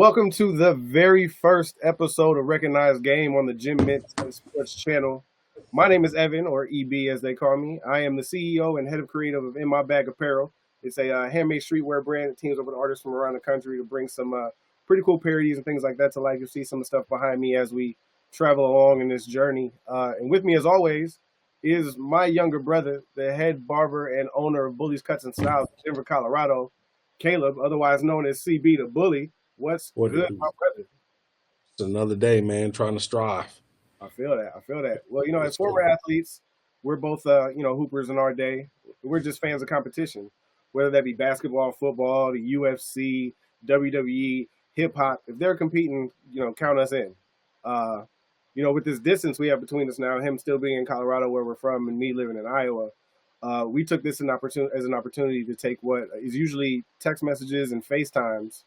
Welcome to the very first episode of Recognized Game on the Jim Mint Sports Channel. My name is Evan, or EB as they call me. I am the CEO and head of creative of My Bag Apparel. It's a handmade streetwear brand that teams up with artists from around the country to bring some pretty cool parodies and things like that to life. You'll see some of the stuff behind me as we travel along in this journey. And with me, as always, is my younger brother, the head barber and owner of Bully's Cuts and Styles in Denver, Colorado, Caleb, otherwise known as CB the Bully. What's What good, it my is. brother? It's another day, man, trying to strive. I feel that. I feel that. Well, as Yes, former sir. athletes, we're both, hoopers in our day. We're just fans of competition, whether that be basketball, football, the UFC, WWE, hip hop. If they're competing, count us in. Uh, with this distance we have between us now, him still being in Colorado where we're from, and me living in Iowa, we took this as an opportunity to take what is usually text messages and FaceTimes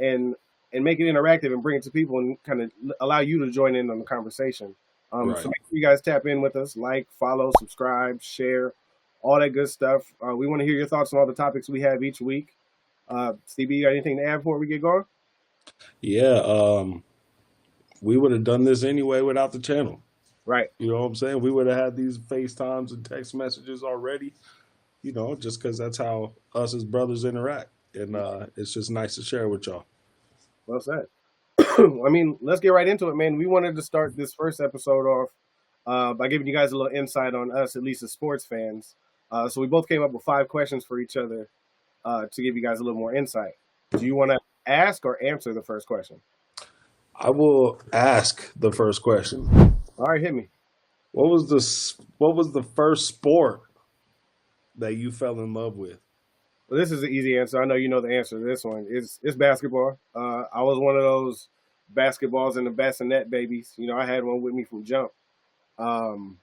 and make it interactive and bring it to people and kind of allow you to join in on the conversation. So Right. make sure you guys tap in with us, like, follow, subscribe, share, all that good stuff. We want to hear your thoughts on all the topics we have each week. CB, you got anything to add before we get going? Yeah, we would have done this anyway without the channel. Right. You know what I'm saying? We would have had these FaceTimes and text messages already, just because that's how us as brothers interact. And it's just nice to share with y'all. Well said. Let's get right into it, man. We wanted to start this first episode off by giving you guys a little insight on us, at least as sports fans. So we both came up with 5 questions for each other to give you guys a little more insight. Do you want to ask or answer the first question? I will ask the first question. All right, hit me. What was the first sport that you fell in love with? Well, this is an easy answer. I know you know the answer to this one. It's basketball. I was one of those basketballs in the bassinet babies. I had one with me from jump. Um,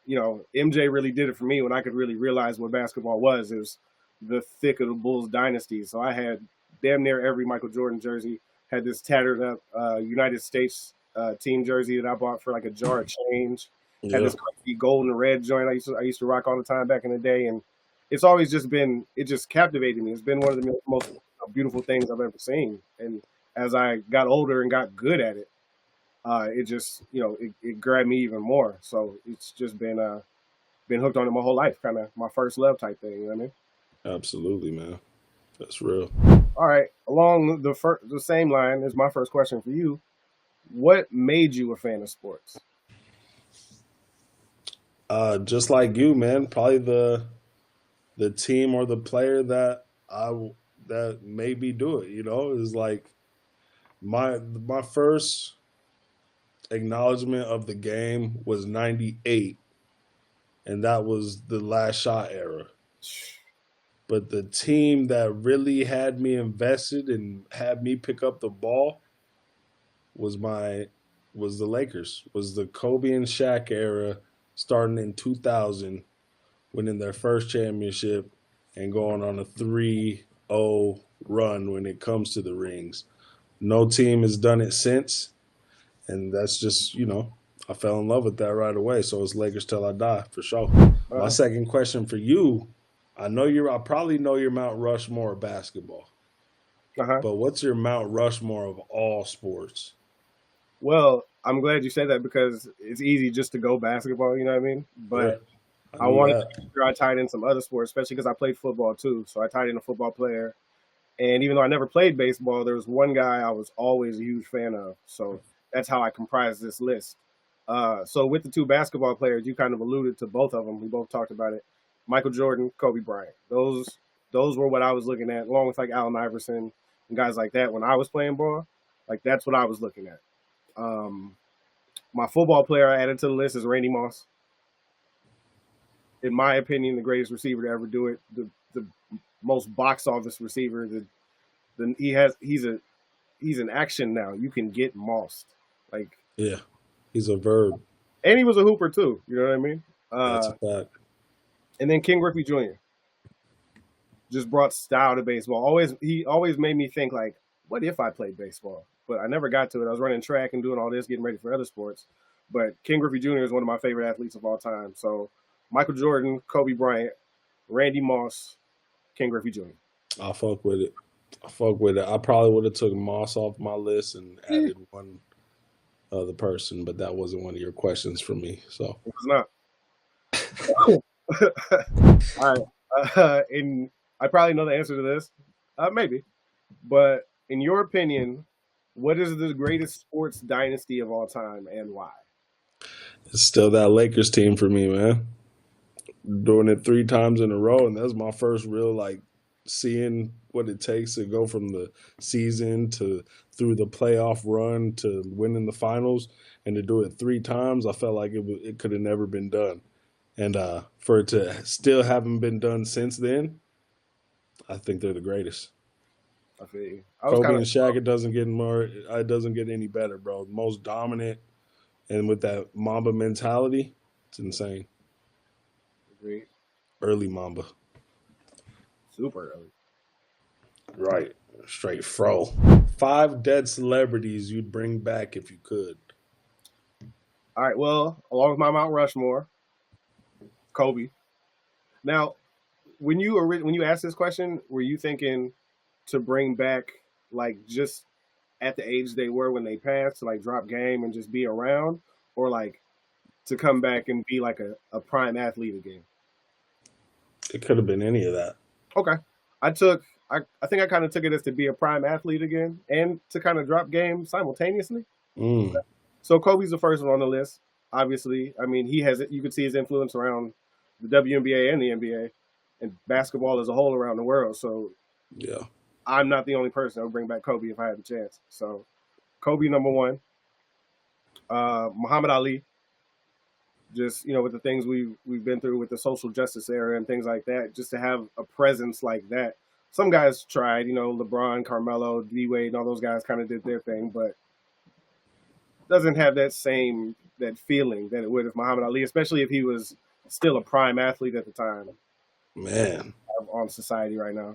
MJ really did it for me when I could really realize what basketball was. It was the thick of the Bulls dynasty. So I had damn near every Michael Jordan jersey. Had this tattered up United States team jersey that I bought for like a jar of change. Had Yeah, this crazy gold and red joint I used to rock all the time back in the day, and it's always just been it just captivated me. It's been one of the most beautiful things I've ever seen. And as I got older and got good at it, it just it grabbed me even more. So it's just been hooked on it my whole life, kind of my first love type thing. You know what I mean? absolutely, man. That's real. All right, along the same line is my first question for you. What made you a fan of sports? Just like you, man. Probably the team or the player that made me do it. Is like my first acknowledgement of the game was '98, and that was the last shot era. But the team that really had me invested and had me pick up the ball was my was the Lakers. Was the Kobe and Shaq era starting in 2000, winning their first championship and going on a 3-0 run when it comes to the rings. No team has done it since, and that's just, I fell in love with that right away. So it's Lakers till I die, for sure. My Uh, second question for you, I probably know your Mount Rushmore of basketball, huh. but what's your Mount Rushmore of all sports? Well, I'm glad you said that because it's easy just to go basketball. You know what I mean? Yeah, But I I knew wanted to that. make sure I tied in some other sports, especially because I played football too. So I tied in a football player. And even though I never played baseball, there was one guy I was always a huge fan of. So that's how I comprised this list. So with the 2 basketball players, you kind of alluded to both of them. We both talked about it. Michael Jordan, Kobe Bryant. Those were what I was looking at, along with like Allen Iverson and guys like that. When I was playing ball, like that's what I was looking at. Um, my football player I added to the list is Randy Moss. In my opinion, the greatest receiver to ever do it. The most box office receiver. He's an action now. You can get mossed. Like, Yeah, he's a verb. and he was a hooper too. You know what I mean? That's a Uh, fact. and then King Griffey Jr. just brought style to baseball. He always made me think like, what if I played baseball? But I never got to it. I was running track and doing all this, getting ready for other sports. But King Griffey Jr. is one of my favorite athletes of all time. So Michael Jordan, Kobe Bryant, Randy Moss, King Griffey Jr. I'll fuck with it. I fuck with it. I probably would have took Moss off my list and It added one other person, but that wasn't one of your questions for me. So was not. All right. And I probably know the answer to this. Maybe. But in your opinion, what is the greatest sports dynasty of all time and why? it's still that Lakers team for me, man. Doing it 3 times in a row, and that's my first real like seeing what it takes to go from the season to through the playoff run to winning the finals, and to do it 3 times. I felt like it could have never been done, and for it to still haven't been done since then, I think they're the greatest. I feel you. I was Kobe kind of and Shaq, it doesn't get more. It doesn't get any better, bro. Most dominant, and with that Mamba mentality, it's insane. agreed. Early Mamba, Super early. right? Straight fro. 5 dead celebrities you'd bring back if you could. All right. Well, along with my Mount Rushmore, Kobe. Now, when you asked this question, were you thinking to bring back like just at the age they were when they passed to like drop game and just be around, or like to come back and be like a prime athlete again? It could have been any of that. Okay. I took I think I kind of took it as to be a prime athlete again and to kind of drop game simultaneously. Mm, So Kobe's the first one on the list. Obviously, I mean he has it. You could see his influence around the WNBA and the NBA and basketball as a whole around the world. So yeah. I'm not the only person that would bring back Kobe if I had the chance. So Kobe number one. Muhammad Ali, just with the things we've been through with the social justice era and things like that, just to have a presence like that. Some guys tried, LeBron, Carmelo, D Wade, and all those guys kind of did their thing, but doesn't have that feeling that it would if Muhammad Ali, especially if he was still a prime athlete at the time Man, on society right now.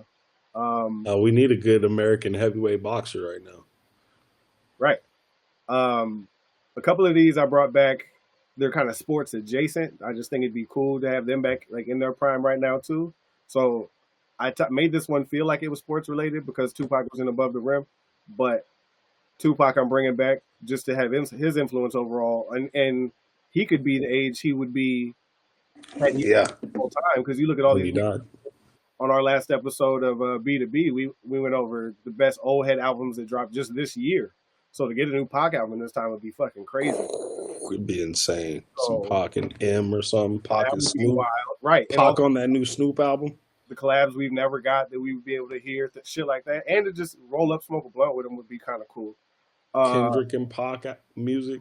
we need a good American heavyweight boxer right now. Right. Um, a couple of these I brought back. They're kind of sports adjacent. I just think it'd be cool to have them back like in their prime right now too. So made this one feel like it was sports related because Tupac was in Above the Rim, but Tupac I'm bringing back just to have his influence overall, and he could be the age he would be had he Yeah, full time because you look at all when these he died. on our last episode of B2B, we went over the best old head albums that dropped just this year. So to get a new Pac album this time would be fucking crazy. It'd be insane. Some So Pac and M or something. Pac that and would be Snoop. wild, right? And Pac also on that new Snoop album. the collabs we've never got that we would be able to hear, shit like that, and to just roll up, smoke a blunt with them would be kind of cool. Uh, Kendrick and Pac music.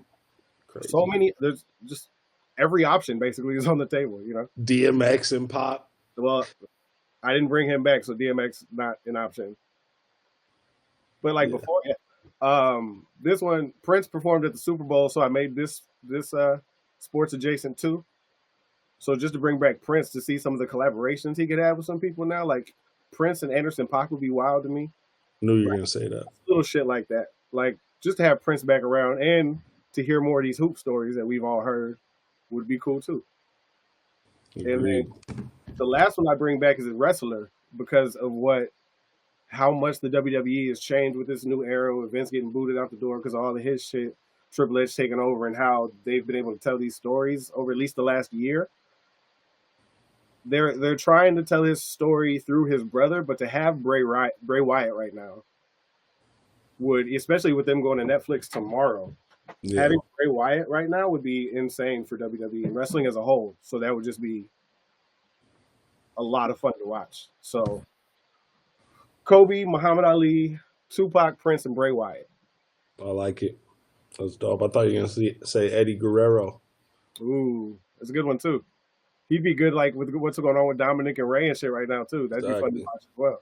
so Crazy. many, there's just every option basically is on the table. DMX and Pac. Well, I didn't bring him back, so DMX not an option. But like Yeah. before, yeah. This one Prince performed at the Super Bowl, so I made this sports adjacent too. So just to bring back Prince to see some of the collaborations he could have with some people now, like Prince and Anderson .Paak would be wild to me. Knew you were gonna say that. Little shit like that, like just to have Prince back around and to hear more of these hoop stories that we've all heard would be cool too. And Agreed. then the last one I bring back is a wrestler because of how much the WWE has changed with this new era with Vince getting booted out the door because of all of his shit, Triple H taking over, and how they've been able to tell these stories over at least the last year. They're trying to tell his story through his brother, but to have Bray Wyatt right now would, especially with them going to Netflix tomorrow, Yeah. having Bray Wyatt right now would be insane for WWE and wrestling as a whole. So that would just be a lot of fun to watch. So Kobe, Muhammad Ali, Tupac, Prince, and Bray Wyatt. I like it. That's dope. I thought you were gonna say Eddie Guerrero. Ooh, that's a good one too. He'd be good like with what's going on with Dominic and Ray and shit right now too. That'd be fun to Exactly. watch as well.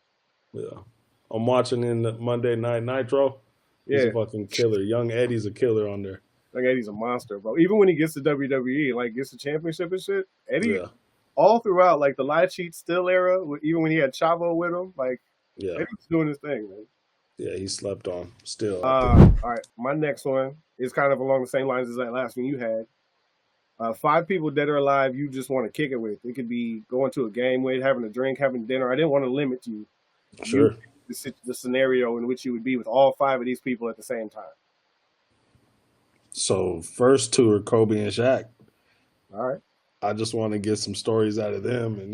Yeah. I'm watching in the Monday Night Nitro. He's Yeah, a fucking killer. Young Eddie's a killer on there. like Eddie's a monster, bro. Even when he gets to WWE, like gets the championship and shit, Eddie Yeah. all throughout like the live cheat still era, even when he had Chavo with him, like Yeah. Eddie's doing his thing, man. Yeah, he slept on still, I think. All right, my next one is kind of along the same lines as that last one you had. 5 people dead or alive you just want to kick it with. It could be going to a game with, having a drink, having dinner. I didn't want to limit you. Sure. the scenario in which you would be with all five of these people at the same time. So first two are Kobe and Shaq. All right. I just want to get some stories out of them, and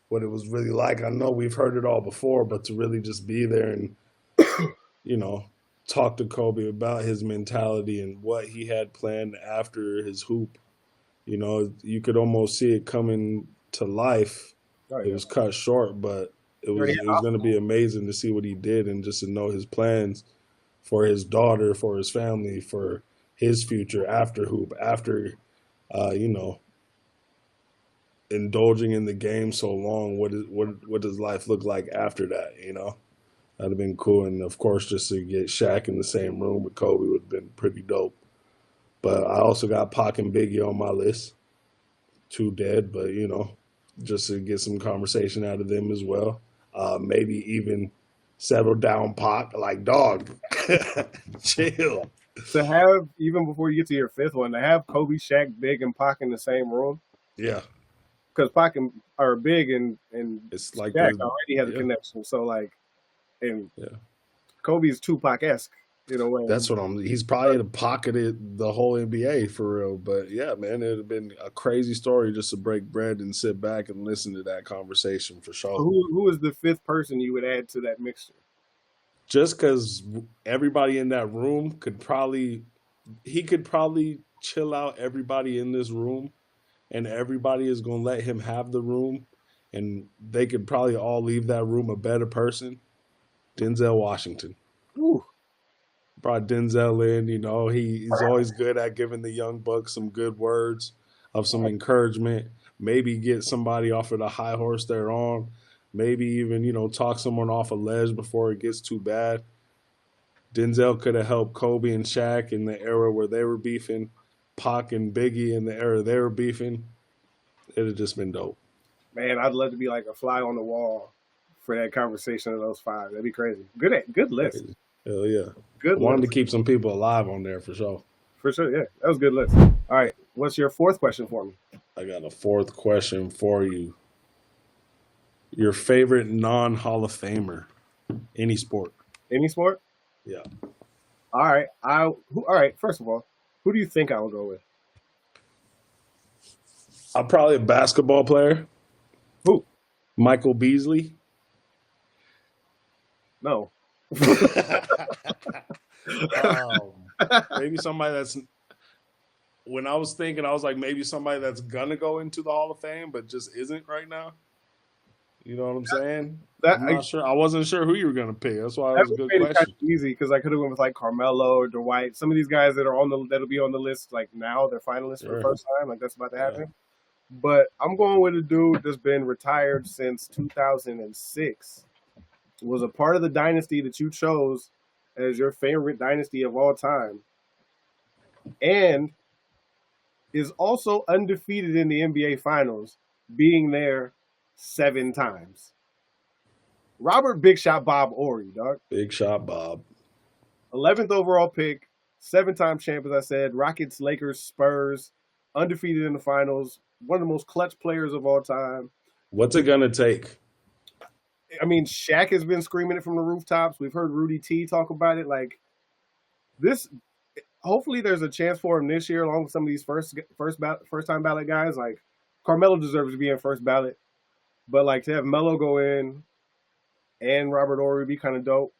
what it was really like. I know we've heard it all before, but to really just be there and you know talk to Kobe about his mentality and what he had planned after his hoop. You could almost see it coming to life. Oh It yeah. was cut short, but it You already was it was going to be amazing to see what he did and just to know his plans for his daughter, for his family, for his future after hoop, after uh, you know indulging in the game so long. What does life look like after that? That'd have been cool, and of course, just to get Shaq in the same room with Kobe would have been pretty dope. But I also got Pac and Biggie on my list. Two dead, but just to get some conversation out of them as well. Maybe even settle down Pac, like dog, chill. to have, even before you get to your fifth one, to have Kobe, Shaq, Big, and Pac in the same room, Yeah, because Pac are Big and it's like Shaq the already has a yeah, connection. So like, and yeah. Kobe's Tupac esque in a way. That's what I'm. He's probably pocketed the whole NBA for real. But yeah, man, it'd have been a crazy story just to break bread and sit back and listen to that conversation for So sure. who is the fifth person you would add to that mixture? Just because everybody in that room he could probably chill out everybody in this room, and everybody is gonna let him have the room, and they could probably all leave that room a better person. Denzel Washington. Ooh, Brought Denzel in. He's always good at giving the young bucks some good words of some encouragement. Maybe get somebody off of the high horse they're on. Maybe even talk someone off a ledge before it gets too bad. Denzel could have helped Kobe and Shaq in the era where they were beefing. Pac and Biggie in the era they were beefing. It'd have just been dope. man, I'd love to be like a fly on the wall for that conversation of those five. That'd be crazy. Good list. Crazy. Hell yeah. Good I wanted to list keep some people alive on there for sure. for sure. Yeah, that was a good list. All right, what's your fourth question for me? I got a fourth question for you. Your favorite non Hall of Famer, any sport. Any sport? Yeah. All right. All right. First of all, who do you think I will go with? I'm probably a basketball player. Who? Michael Beasley. No. um, maybe somebody that's. When I was thinking, I was like, maybe somebody that's gonna go into the Hall of Fame, but just isn't right now. You know what I'm saying? That I'm not sure. I wasn't sure who you were gonna pick. That's why it that was a good made it kind question. of easy because I could have went with like Carmelo or Dwight. Some of these guys that are that'll be on the list like now they're finalists for the Sure. first time. Like that's about to Yeah. happen. But I'm going with a dude that's been retired since 2006. Was a part of the dynasty that you chose as your favorite dynasty of all time, and is also undefeated in the NBA Finals, being there 7 times. Robert Big Shot Bob Ory, dog. Big shot, Bob. 11th overall pick, 7-time champ, as I said. Rockets, Lakers, Spurs, undefeated in the finals. One of the most clutch players of all time. What's it gonna take? I mean, Shaq has been screaming it from the rooftops. We've heard Rudy T talk about it. Like this, hopefully, there's a chance for him this year, along with some of these first time ballot guys. Like Carmelo deserves to be in first ballot, but like to have Melo go in and Robert Ory would be kind of dope.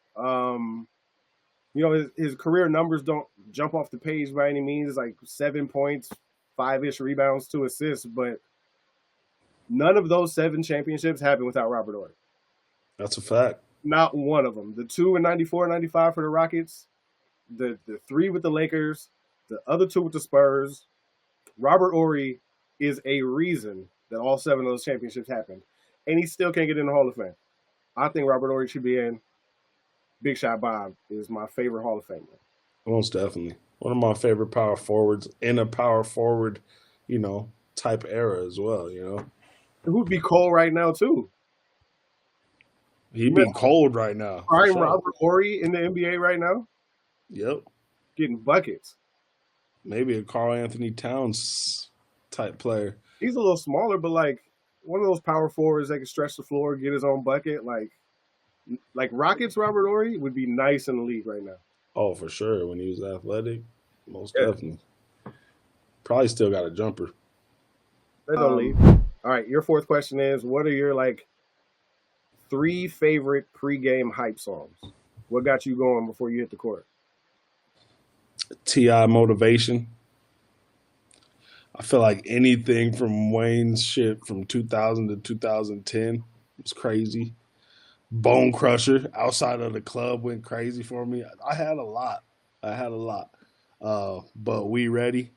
His career numbers don't jump off the page by any means. It's like 7 points, 5-ish rebounds, 2 assists, but none of those 7 championships happened without Robert Ory. That's a fact. Not one of them. The 2 in 94, 95 for the Rockets, the 3 with the Lakers, the other 2 with the Spurs. Robert Ory is a reason that all 7 of those championships happened. And he still can't get in the Hall of Fame. I think Robert Ory should be in. Big Shot Bob is my favorite Hall of Famer. Most definitely. One of my favorite power forwards in a power forward, type era as well. Who'd be Cole right now, too? He'd be cold right now. Prime Sure. Robert Ory in the NBA right now, Yep. getting buckets. Maybe a Carl Anthony Towns type player. He's a little smaller, but like one of those power forwards that can stretch the floor, get his own bucket. Like Like Rockets Robert Ory would be nice in the league right now. Oh, for sure. When he was athletic, most Yeah, definitely. Probably still got a jumper. they're gonna leave. Um, All right, your fourth question is: what are your like three favorite pregame hype songs? What got you going before you hit the court? Ti motivation. I feel like anything from Wayne's shit from 2000 to 2010 was crazy. Bone Crusher outside of the club went crazy for me. I had a lot. I had a lot. But we ready.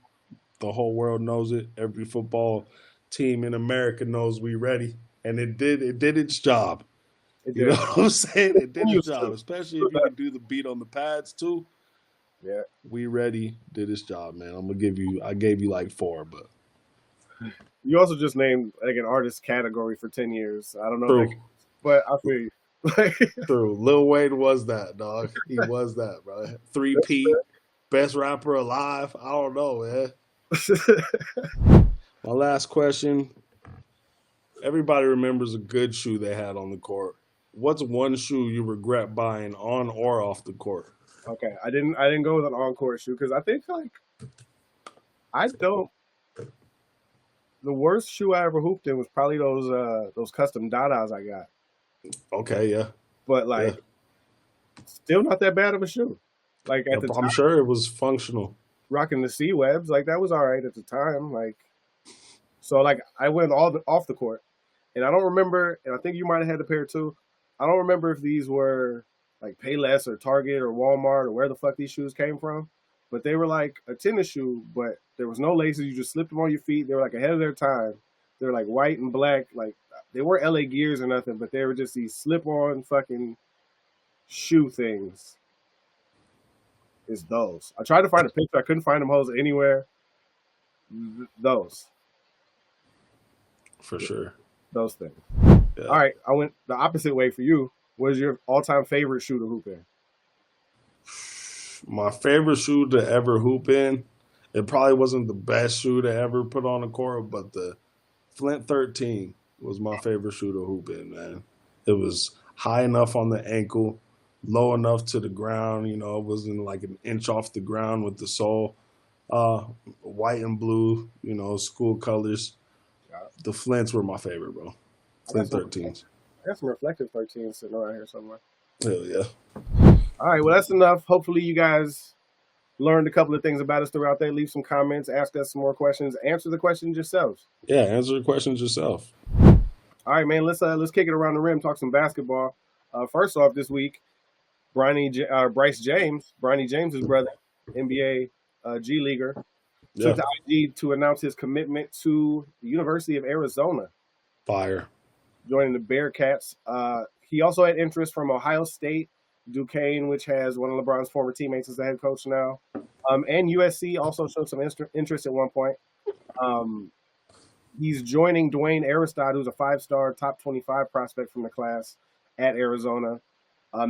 The whole world knows it. Every football team in America knows we ready. And it did. It did its job. It You know did. what I'm saying? It did its Continues job, to. especially if you could do the beat on the pads too. Yeah. We ready. Did its job, man. I'm gonna give you. I gave you like four, but You also just named like an artist category for 10 years. I don't know if that, true, but I feel you. Like, true. Lil Wayne was that dog. He was that, bro. Three P, best rapper alive. I don't know, man. My last question. Everybody remembers a good shoe they had on the court. What's one shoe you regret buying on or off the court? okay, I didn't go with an encore shoe because I think like I don't. The worst shoe I ever hooped in was probably those custom Dadas I got, Okay, yeah, but yeah. like still not that bad of a shoe. Like at the I'm time, sure it was functional. rocking the C webs, like that was all right at the time. Like so, like I went off the court, and I don't remember. And I think you might have had a pair too. I don't remember if these were like Payless or Target or Walmart or where the fuck these shoes came from, but they were like a tennis shoe, but there was no laces. You just slipped them on your feet. They were like ahead of their time. They were like white and black. Like they weren't LA Gears or nothing, but they were just these slip-on fucking shoe things. Is those? I tried to find a picture. I couldn't find them hoes anywhere. Those, For sure. those things. All Yeah. right, I went the opposite way for you. What is your all-time favorite shoe to hoop in? My favorite shoe to ever hoop in, it probably wasn't the best shoe to ever put on the court, but the Flint 13 was my favorite shoe to hoop in, man. It was high enough on the ankle, low enough to the ground, it wasn't like an inch off the ground with the sole. Uh, White and blue, school colors. The Flints were my favorite, bro. I got Flint some. 13s. I got some reflective 13s sitting around here somewhere. Hell yeah. All right, well that's enough. Hopefully you guys learned a couple of things about us throughout there. Leave some comments, ask us some more questions, answer the questions yourselves. Yeah, answer the questions yourself. All right, man. Let's kick it around the rim. Talk some basketball. First off, this week, Bryce James, Bronny James's brother, NBA G leaguer, took Yeah, to IG to announce his commitment to the University of Arizona, fire. joining the Bearcats. He also had interest from Ohio State, Duquesne, which has one of LeBron's former teammates as the head coach now, and USC also showed some interest at one point. Um, he's joining Dwayne Aristod, who's a five-star top 25 prospect from the class at Arizona.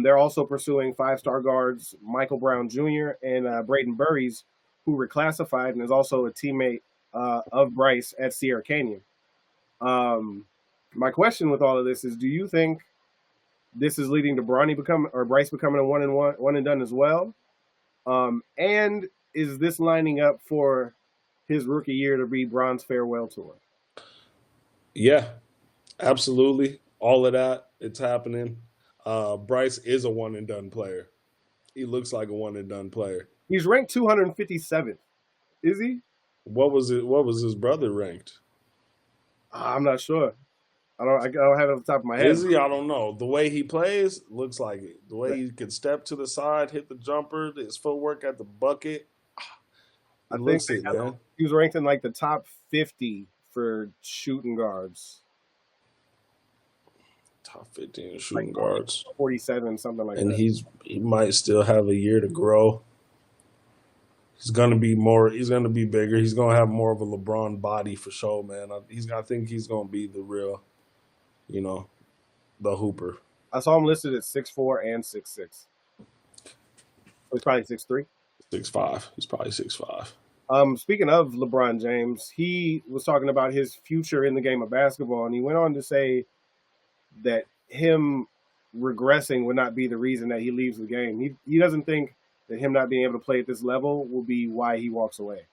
They're also pursuing five-star guards Michael Brown Jr. and Braden Burries, who reclassified and is also a teammate of Bryce at Sierra Canyon. My question with all of this is: do you think this is leading to Bryce becoming a one and done as well? And is this lining up for his rookie year to be Bron's farewell tour? Yeah, absolutely. All of that, it's happening. Bryce is a one and done player. He looks like a one and done player. He's ranked 257th. Is he? What was it? What was his brother ranked? I'm not sure. I don't have it off the top of my head. Is he? I don't know. The way he plays looks like it. The way he can step to the side, hit the jumper, his footwork at the bucket. I He think looks it, man. he was ranked in like the top 50 for shooting guards, Top 15 like shooting guards. 47, something like And that. he might still have a year to grow. He's gonna be more. He's gonna be bigger. He's gonna have more of a LeBron body for sure, man. I think he's gonna be the real, you know, the hooper. I saw him listed at 6'4" and 6'6". He's probably 6'3". 6'5". He's probably 6'5". Speaking of LeBron James, he was talking about his future in the game of basketball, and he went on to say that him regressing would not be the reason that he leaves the game. He doesn't think that him not being able to play at this level will be why he walks away.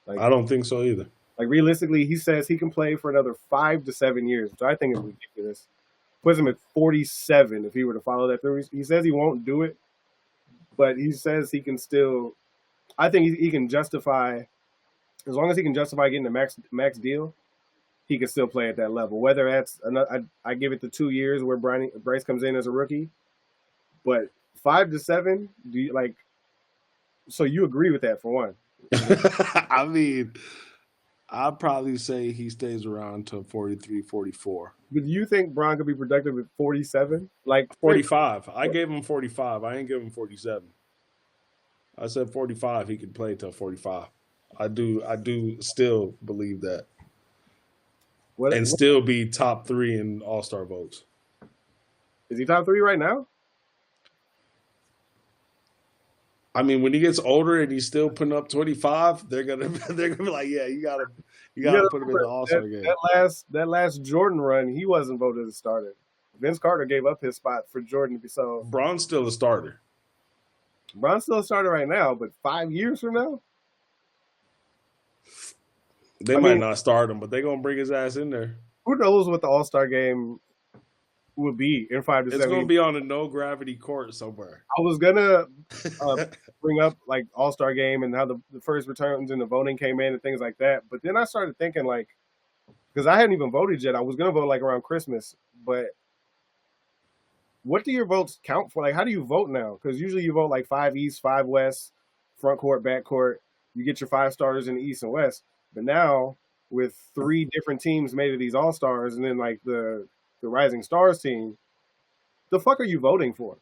Like I don't think so either. like realistically, he says he can play for another 5 to 7 years, which I think is ridiculous. Puts him at 47 if he were to follow that through. He says he won't do it, but he says he can still. I think he can justify, as long as he can justify getting a max deal, he can still play at that level. Whether that's another, I give it the 2 years where Bryce comes in as a rookie, but 5 to 7, do you like? So you agree with that for one? I mean, I'd probably say he stays around to 43, 44. But do you think Bron could be productive at 47? Like 45. I gave him 45. I ain't give him 47. I said 45. He could play till 45. I do still believe that. And still be top 3 in All-Star votes. Is he top 3 right now? I mean, when he gets older and he's still putting up 25, they're gonna be like, yeah, you gotta put him in the All-Star game. That last Jordan run, he wasn't voted as starter. Vince Carter gave up his spot for Jordan. So Bron's still a starter. Bron's still a starter right now, but 5 years from now, they might not start him, but they're gonna bring his ass in there. Who knows what the All-Star game would be in 5 to 7? It's gonna be on a no gravity court somewhere. I was gonna bring up like All-Star game and how the first returns and the voting came in and things like that, but then I started thinking like, because I hadn't even voted yet. I was gonna vote like around Christmas, but what do your votes count for? Like, how do you vote now? Because usually you vote like 5 East, 5 West, front court, back court. You get your 5 starters in the East and West. But now with 3 different teams made of these All-Stars and then like the Rising Stars team, the fuck are you voting for?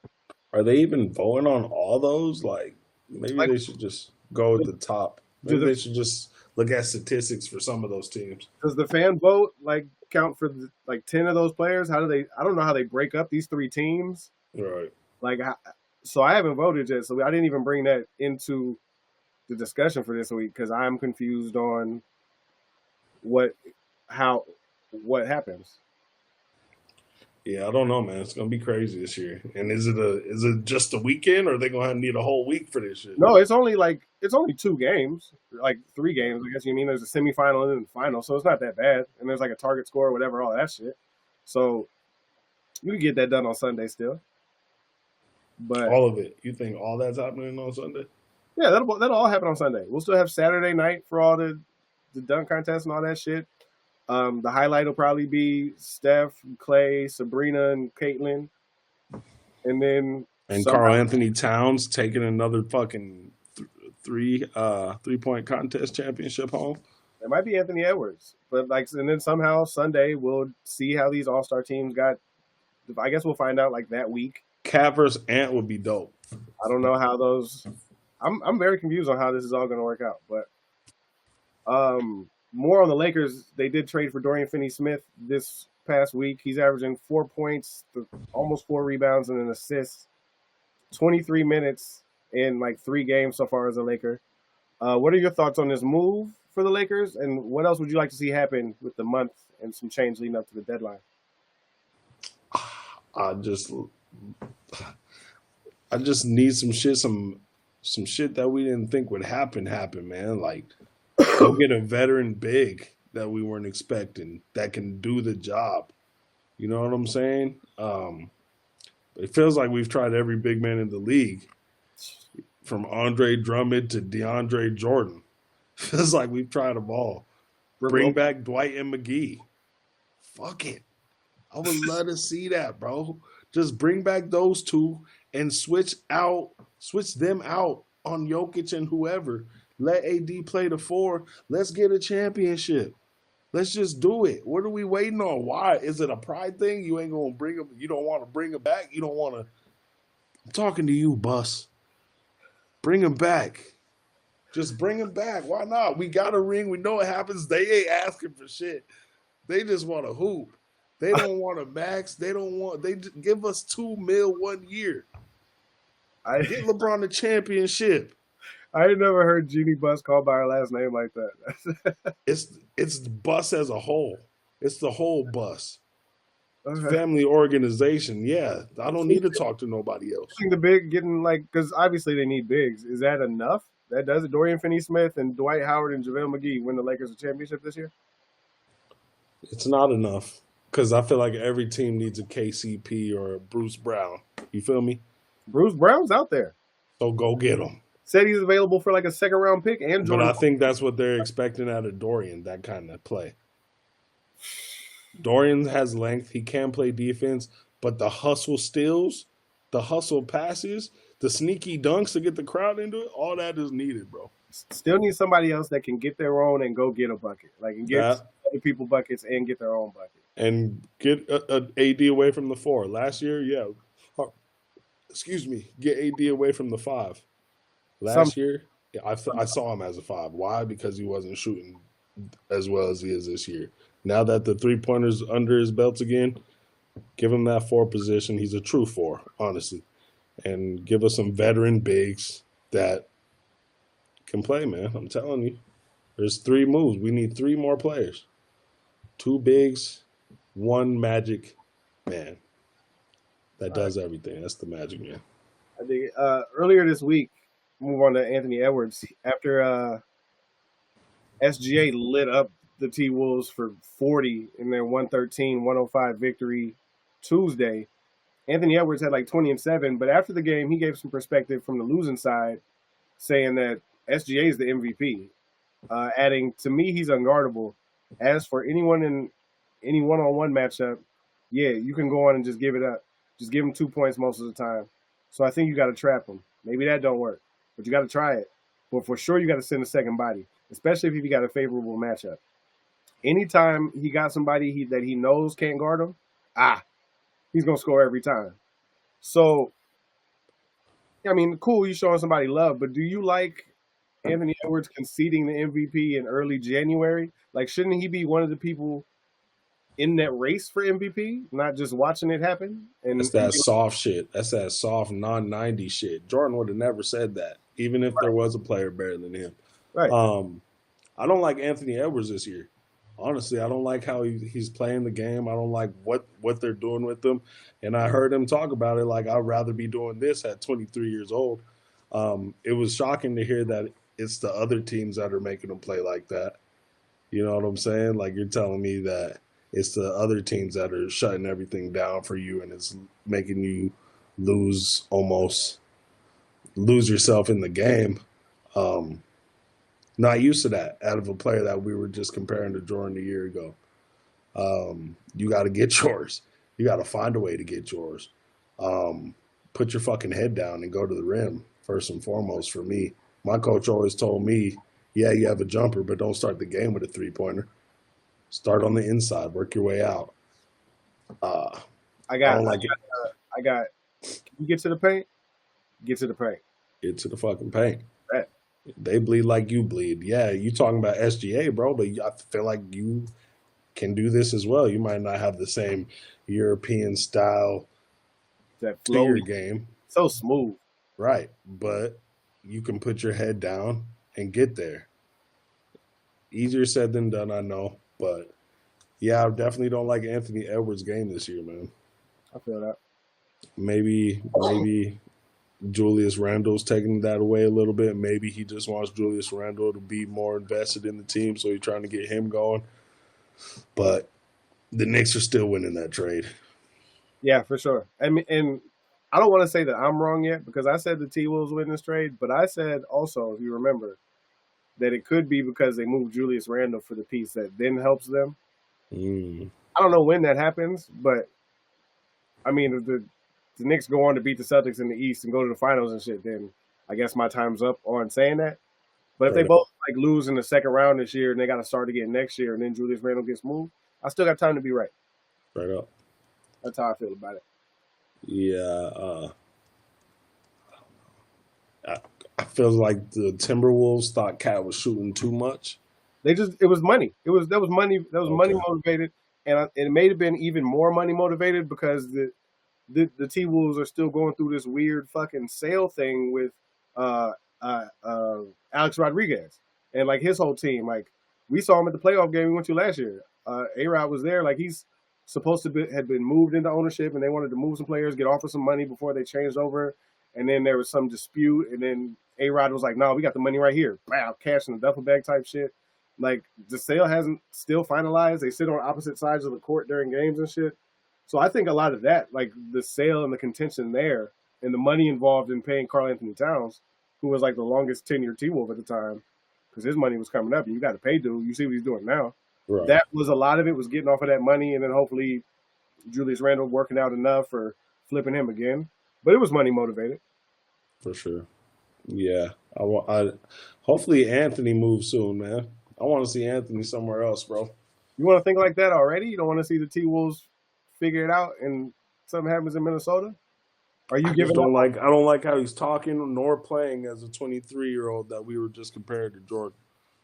Are they even voting on all those? Like, maybe they should just go at the top. Maybe they should just look at statistics for some of those teams. Does the fan vote like count for like 10 of those players? How do they? I don't know how they break up these 3 teams. Right. Like, so I haven't voted yet, so I didn't even bring that into the discussion for this week because I'm confused on what happens. Yeah, I don't know, man. It's gonna be crazy this year. And is it just a weekend, or are they gonna need a whole week for this shit? No, it's only 2 games, like 3 games. I guess you mean there's a semifinal and then the final, so it's not that bad. And there's like a target score, whatever, all that shit. So you can get that done on Sunday still. But all of it, you think all that's happening on Sunday? Yeah, that'll all happen on Sunday. We'll still have Saturday night for all the dunk contest and all that shit. The highlight will probably be Steph, Clay, Sabrina, and Caitlin. And then Karl Anthony Towns taking another fucking 3-point contest championship home. It might be Anthony Edwards. But and then somehow Sunday we'll see how these All-Star teams got. I guess we'll find out like that week. Cat versus Ant would be dope. I don't know how those. I'm very confused on how this is all going to work out. But more on the Lakers. They did trade for Dorian Finney-Smith this past week. He's averaging 4 points, almost 4 rebounds, and an assist. 23 minutes in like 3 games so far as a Laker. What are your thoughts on this move for the Lakers? And what else would you like to see happen with the month and some change leading up to the deadline? I just need some shit that we didn't think would happen, man. Like, go get a veteran big that we weren't expecting that can do the job. You know what I'm saying? It feels like we've tried every big man in the league, from Andre Drummond to DeAndre Jordan. Feels like we've tried them all. Bring back Dwight and McGee. Fuck it. I would love to see that, bro. Just bring back those 2 and switch them out on Jokic and whoever. Let AD play the 4. Let's get a championship. Let's just do it. What are we waiting on? Why? Is it a pride thing? You ain't going to bring him. You don't want to bring him back? You don't want to. I'm talking to you, Bus. Bring him back. Just bring him back. Why not? We got a ring. We know what happens. They ain't asking for shit. They just want to hoop. They don't want a max. They give us $2 million 1 year. Get LeBron a championship. I ain't never heard Jeannie Buss called by her last name like that. It's Bus as a whole. It's the whole Bus. family organization. Yeah, I don't need to talk to nobody else. think the big getting like because obviously they need bigs. Is that enough? That does it. Dorian Finney-Smith and Dwight Howard and JaVale McGee win the Lakers a championship this year. It's not enough because I feel like every team needs a KCP or a Bruce Brown. You feel me? Bruce Brown's out there. So go get them. Said he's available for like a second round pick and But Jordan. I think that's what they're expecting out of Dorian, that kind of play. Dorian has length. He can play defense, but the hustle steals, the hustle passes, the sneaky dunks to get the crowd into it, all that is needed, bro. Still need somebody else that can get their own and go get a bucket, like and get That other people buckets and get their own bucket. and get a AD away from the four. Last year, yeah. Excuse me, get AD away from the five. Last year, yeah, I saw him as a five. Why? Because he wasn't shooting as well as he is this year. Now that the 3-pointers under his belt again, give him that four position. He's a true four, honestly. And give us some veteran bigs that can play, man. I'm telling you. There's 3 moves. We need 3 more players. 2 bigs, 1 magic man. That does everything. That's the magic man. I think earlier this week, move on to Anthony Edwards. After SGA lit up the T Wolves for 40 in their 113-105 victory Tuesday, Anthony Edwards had like 20 and 7. But after the game, he gave some perspective from the losing side, saying that SGA is the MVP. Adding, to me, he's unguardable. As for anyone in any one-on-one matchup, yeah, you can go on and just give it up. Just give him 2 points most of the time. So I think you got to trap him. Maybe that don't work, but you got to try it. But for sure, you got to send a second body, especially if you got a favorable matchup. Anytime he got somebody that he knows can't guard him, he's going to score every time. So, I mean, cool, you showing somebody love, but do you like Anthony Edwards conceding the MVP in early January? Like, shouldn't he be one of the people in that race for MVP, not just watching it happen? And That's that soft shit. That's that soft non-90 shit. Jordan would have never said that, even if there was a player better than him. right. I don't like Anthony Edwards this year. Honestly, I don't like how he's playing the game. I don't like what they're doing with him. And I heard him talk about it like, I'd rather be doing this at 23 years old. It was shocking to hear that it's the other teams that are making him play like that. You know what I'm saying? Like, you're telling me that it's the other teams that are shutting everything down for you, and it's making you lose yourself in the game. Not used to that out of a player that we were just comparing to Jordan a year ago. You got to get yours. You got to find a way to get yours. Put your fucking head down and go to the rim, first and foremost, for me. My coach always told me, yeah, you have a jumper, but don't start the game with a 3-pointer. Start on the inside, work your way out. I got. Can you get to the paint? Get to the paint. Get to the fucking paint. Right. They bleed like you bleed. Yeah, you talking about SGA, bro, but I feel like you can do this as well. You might not have the same European style That figure flow game. so smooth. Right, but you can put your head down and get there. Easier said than done, I know. But, yeah, I definitely don't like Anthony Edwards' game this year, man. I feel that. Maybe Julius Randle's taking that away a little bit. Maybe he just wants Julius Randle to be more invested in the team, so he's trying to get him going. But the Knicks are still winning that trade. Yeah, for sure. I mean, and I don't want to say that I'm wrong yet because I said the T-Wolves win this trade, but I said also, if you remember, that it could be because they moved Julius Randle for the piece that then helps them. I don't know when that happens, but I mean, if the Knicks go on to beat the Celtics in the East and go to the finals and shit, then I guess my time's up on saying that. But if they both like lose in the second round this year and they got to start again next year, and then Julius Randle gets moved, I still got time to be right. Right up. That's how I feel about it. Yeah, I feel like the Timberwolves thought Cat was shooting too much. It was money. That was money motivated, and it may have been even more money motivated because the T Wolves are still going through this weird fucking sale thing with Alex Rodriguez and like his whole team. Like we saw him at the playoff game we went to last year. A-Rod was there. Like he's supposed to be had been moved into ownership, and they wanted to move some players, get offered some money before they changed over, and then there was some dispute, and then A Rod was like, "No, we got the money right here, wow, cash in the duffel bag type shit." Like the sale hasn't still finalized. They sit on opposite sides of the court during games and shit. So I think a lot of that, like the sale and the contention there, and the money involved in paying Karl Anthony Towns, who was like the longest tenured T Wolf at the time, because his money was coming up, and you got to pay dude. You see what he's doing now. Right. That was a lot of it was getting off of that money, and then hopefully Julius Randle working out enough or flipping him again. But it was money motivated. For sure. Yeah. I hopefully Anthony moves soon, man. I want to see Anthony somewhere else, bro. You want to think like that already? You don't want to see the T Wolves figure it out and something happens in Minnesota? Are you I giving just don't up? like I don't like how he's talking nor playing as a 23-year-old that we were just compared to Jordan.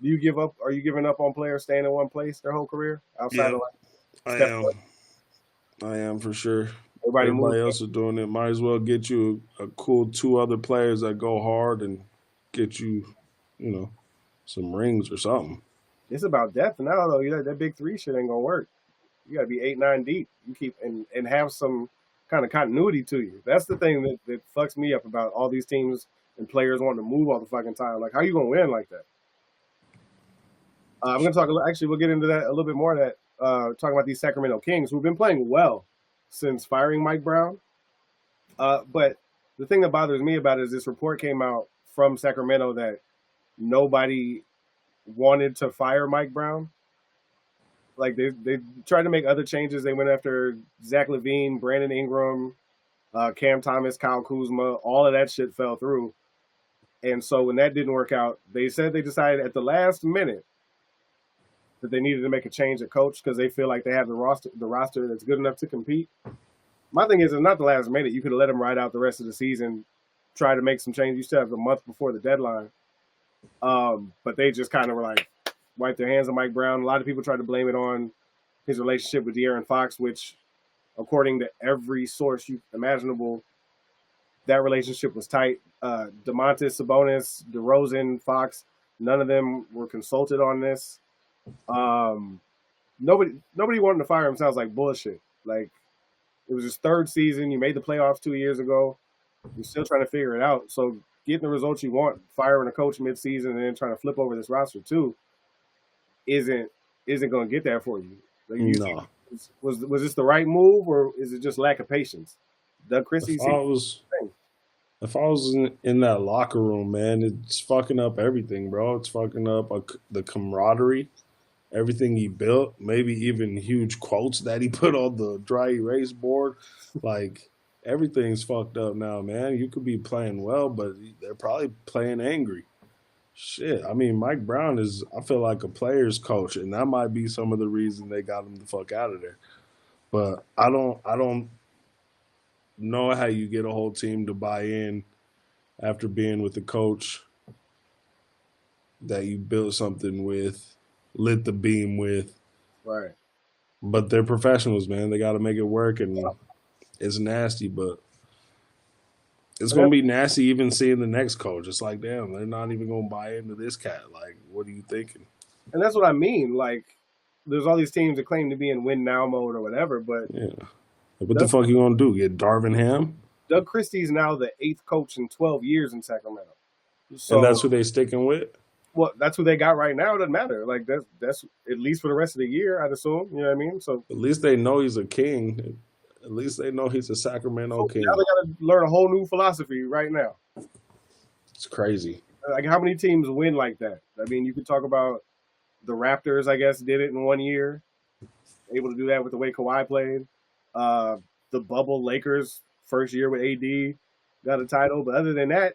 Do you give up? Are you giving up on players staying in one place their whole career outside Yeah, of like I Steph am. Curry? I am for sure. Everybody moves. Everybody else is doing it. Might as well get you a cool two other players that go hard and get you, you know, some rings or something. It's about depth now, though. You know, that big three shit ain't gonna work. You got to be 8, 9 deep. You keep and have some kind of continuity to you. That's the thing that fucks me up about all these teams and players wanting to move all the fucking time. Like, how you gonna win like that? I'm gonna talk. Actually, we'll get into that a little bit more. Of that talking about these Sacramento Kings who've been playing well since firing Mike Brown. But the thing that bothers me about it is this report came out from Sacramento that nobody wanted to fire Mike Brown. Like they tried to make other changes. They went after Zach LaVine, Brandon Ingram, Cam Thomas, Kyle Kuzma. All of that shit fell through. And so when that didn't work out, they said they decided at the last minute that they needed to make a change at coach because they feel like they have the roster that's good enough to compete. My thing is, it's not the last minute. You could have let them ride out the rest of the season, try to make some changes. You still have a month before the deadline. But they just kind of were like, wipe their hands on Mike Brown. A lot of people tried to blame it on his relationship with De'Aaron Fox, which, according to every source you imaginable, that relationship was tight. DeMontis, Sabonis, DeRozan, Fox, none of them were consulted on this. Nobody wanted to fire him. Sounds like bullshit. Like, it was his third season. You made the playoffs 2 years ago. You're still trying to figure it out. So getting the results you want, firing a coach mid-season and then trying to flip over this roster too, isn't going to get that for you. Like, No. Was this the right move, or is it just lack of patience? Doug Christie. If I was in that locker room, man, it's fucking up everything, bro. It's fucking up the camaraderie, everything he built, maybe even huge quotes that he put on the dry erase board. Like, everything's fucked up now, man. You could be playing well, but they're probably playing angry. Shit, I mean, Mike Brown is, I feel like a player's coach, and that might be some of the reason they got him the fuck out of there. But I don't know how you get a whole team to buy in after being with a coach that you built something with, lit the beam with. Right. But they're professionals, man. They got to make it work, and it's nasty, but it's going to be nasty even seeing the next coach. It's like, damn, they're not even going to buy into this cat. Like, what are you thinking? And that's what I mean. Like, there's all these teams that claim to be in win now mode or whatever, but yeah. What the fuck you going to do? Get Darvin Ham? Doug Christie's now the 8th coach in 12 years in Sacramento. So, and that's who they sticking with? Well, that's who they got right now. It doesn't matter. Like, that's at least for the rest of the year, I'd assume. You know what I mean? So at least they know he's a king. At least they know he's a Sacramento king. Now they got to learn a whole new philosophy right now. It's crazy. Like, how many teams win like that? I mean, you could talk about the Raptors, I guess, did it in 1 year. Able to do that with the way Kawhi played. The bubble Lakers, first year with AD, got a title. But other than that,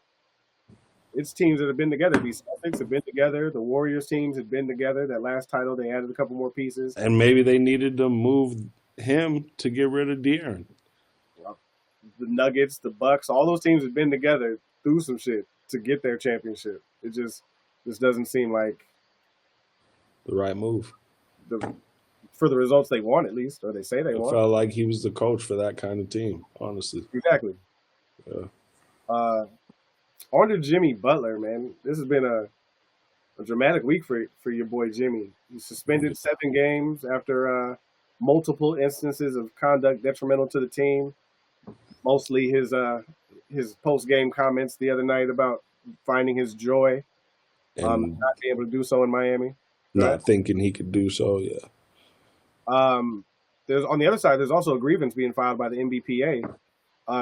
it's teams that have been together. The Celtics have been together. The Warriors teams have been together. That last title, they added a couple more pieces. And maybe they needed to move him to get rid of De'Aaron. The Nuggets, the Bucks, all those teams have been together through some shit to get their championship. It just doesn't seem like the right move for the results they want, at least, or they say they want. Felt like he was the coach for that kind of team, honestly. Exactly. Yeah. On to Jimmy Butler, man. This has been a dramatic week for your boy Jimmy. He suspended 7 games after multiple instances of conduct detrimental to the team. Mostly his post game comments the other night about finding his joy, And not being able to do so in Miami. Go ahead. not thinking he could do so. Yeah. There's on the other side. There's also a grievance being filed by the NBPA,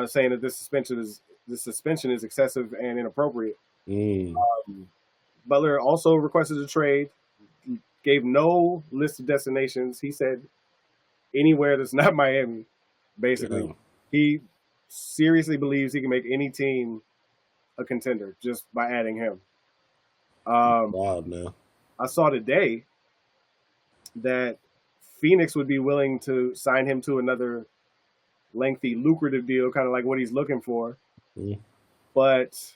saying that this suspension is excessive and inappropriate. Mm, Butler also requested a trade, gave no list of destinations. He said anywhere that's not Miami. Basically, yeah. he seriously believes he can make any team a contender just by adding him. Wild now. I saw today that Phoenix would be willing to sign him to another lengthy, lucrative deal, kind of like what he's looking for. Mm, But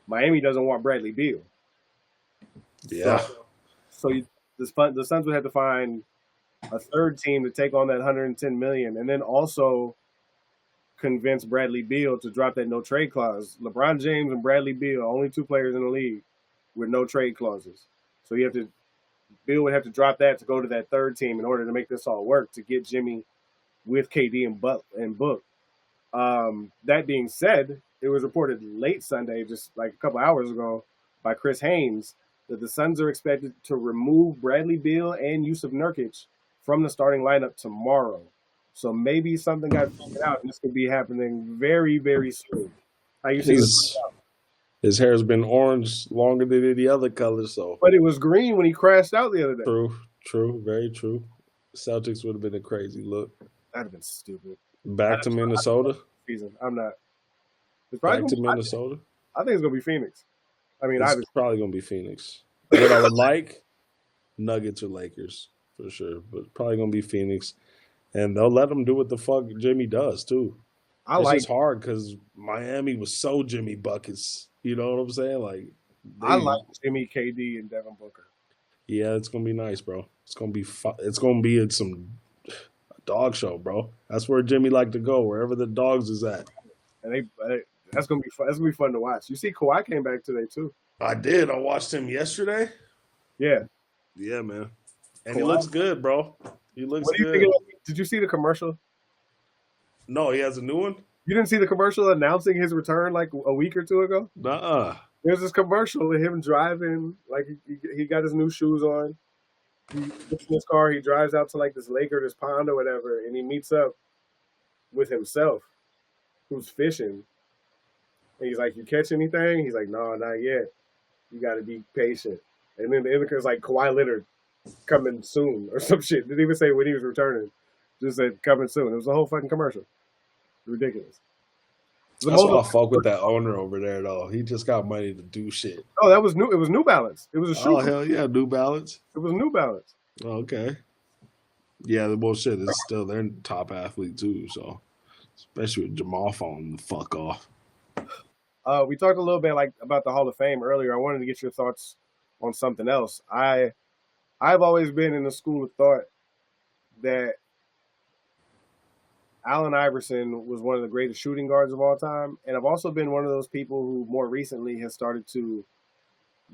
Miami doesn't want Bradley Beal. yeah. The Suns would have to find a third team to take on that 110 million, and then also convince Bradley Beal to drop that no trade clause. LeBron James and Bradley Beal, only two players in the league with no trade clauses. So Beal would have to drop that to go to that third team in order to make this all work to get Jimmy with KD and Book. That being said, it was reported late Sunday, just like a couple hours ago, by Chris Haynes that the Suns are expected to remove Bradley Beal and Yusuf Nurkic from the starting lineup tomorrow. So maybe something got figured out, and this could be happening very, very soon. How you see this? His hair's been orange longer than any other color, so. But it was green when he crashed out the other day. True, very true. Celtics would have been a crazy look. That'd have been stupid. Back to Minnesota. Season. I'm not. Back to Minnesota. I think it's gonna be Phoenix. I mean, it's probably gonna be Phoenix. What I would like, Nuggets or Lakers for sure, but probably gonna be Phoenix, and they'll let him do what the fuck Jimmy does too. It's just hard because Miami was so Jimmy buckets. You know what I'm saying? Like I like Jimmy, KD, and Devin Booker. Yeah, it's gonna be nice, bro. It's gonna be it's gonna be some dog show, bro. That's where Jimmy like to go, wherever the dogs is at. And that's gonna be fun. That's gonna be fun to watch. You see, Kawhi came back today too. I did. I watched him yesterday. Yeah, man. And he looks good, bro. He looks good. Did you see the commercial? No, he has a new one. You didn't see the commercial announcing his return like a week or two ago? Nuh-uh. There's this commercial of him driving, like he got his new shoes on. He gets in his car, he drives out to like this lake or this pond or whatever, and he meets up with himself, who's fishing. And he's like, "You catch anything?" He's like, "No, not yet. You got to be patient." And then the indicator's like, "Kawhi Leonard coming soon" or some shit. Didn't even say when he was returning. Just said coming soon. It was a whole fucking commercial. Ridiculous. That's why I fuck with that owner over there, though. He just got money to do shit. Oh, that was new. It was New Balance. It was a shoe. Oh, hell yeah, New Balance. It was New Balance. Oh, okay. Yeah, the bullshit is still their top athlete, too. So, especially with Jamal falling the fuck off. We talked a little bit about the Hall of Fame earlier. I wanted to get your thoughts on something else. I've always been in the school of thought that Allen Iverson was one of the greatest shooting guards of all time. And I've also been one of those people who more recently has started to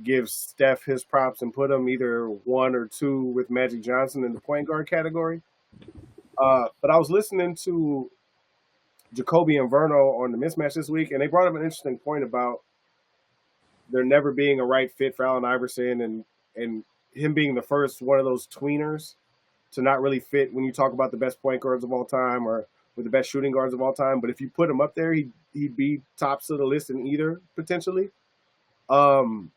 give Steph his props and put him either 1 or 2 with Magic Johnson in the point guard category. But I was listening to Jacoby and Verno on the Mismatch this week, and they brought up an interesting point about there never being a right fit for Allen Iverson and him being the first one of those tweeners to not really fit when you talk about the best point guards of all time or with the best shooting guards of all time. But if you put him up there, he'd be tops of the list in either, potentially. And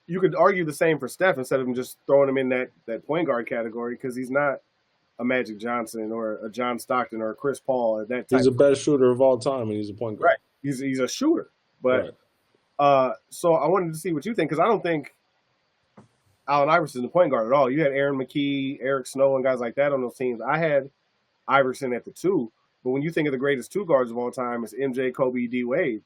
you could argue the same for Steph instead of just throwing him in that point guard category because he's not a Magic Johnson or a John Stockton or a Chris Paul or that type. He's the best shooter of all time, and he's a point guard. Right. He's a shooter. But so I wanted to see what you think because I don't think Allen Iverson's a point guard at all. You had Aaron McKee, Eric Snow, and guys like that on those teams. I had Iverson at the 2. But when you think of the greatest 2 guards of all time, it's MJ, Kobe, D. Wade.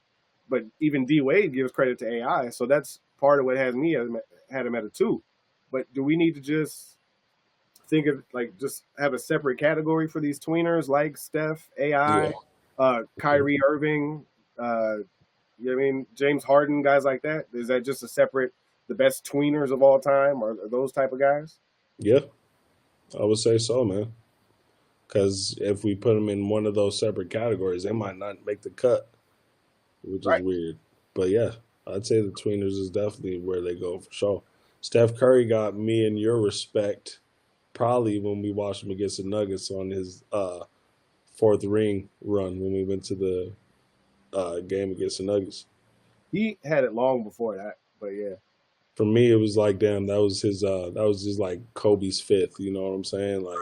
But even D. Wade gives credit to AI, so that's part of what had him at a 2. But do we need to just think of just have a separate category for these tweeners like Steph, AI, Kyrie Irving, you know what I mean, James Harden, guys like that? Is that just a separate, the best tweeners of all time, or those type of guys? Yeah. I would say so, man. Because if we put them in one of those separate categories, they might not make the cut, which is Right. weird. But yeah, I'd say the tweeners is definitely where they go for sure. Steph Curry got me and your respect probably when we watched him against the Nuggets on his fourth ring run when we went to the game against the Nuggets. He had it long before that, but yeah, For me, it was like, damn, that was just like Kobe's fifth. You know what I'm saying? Like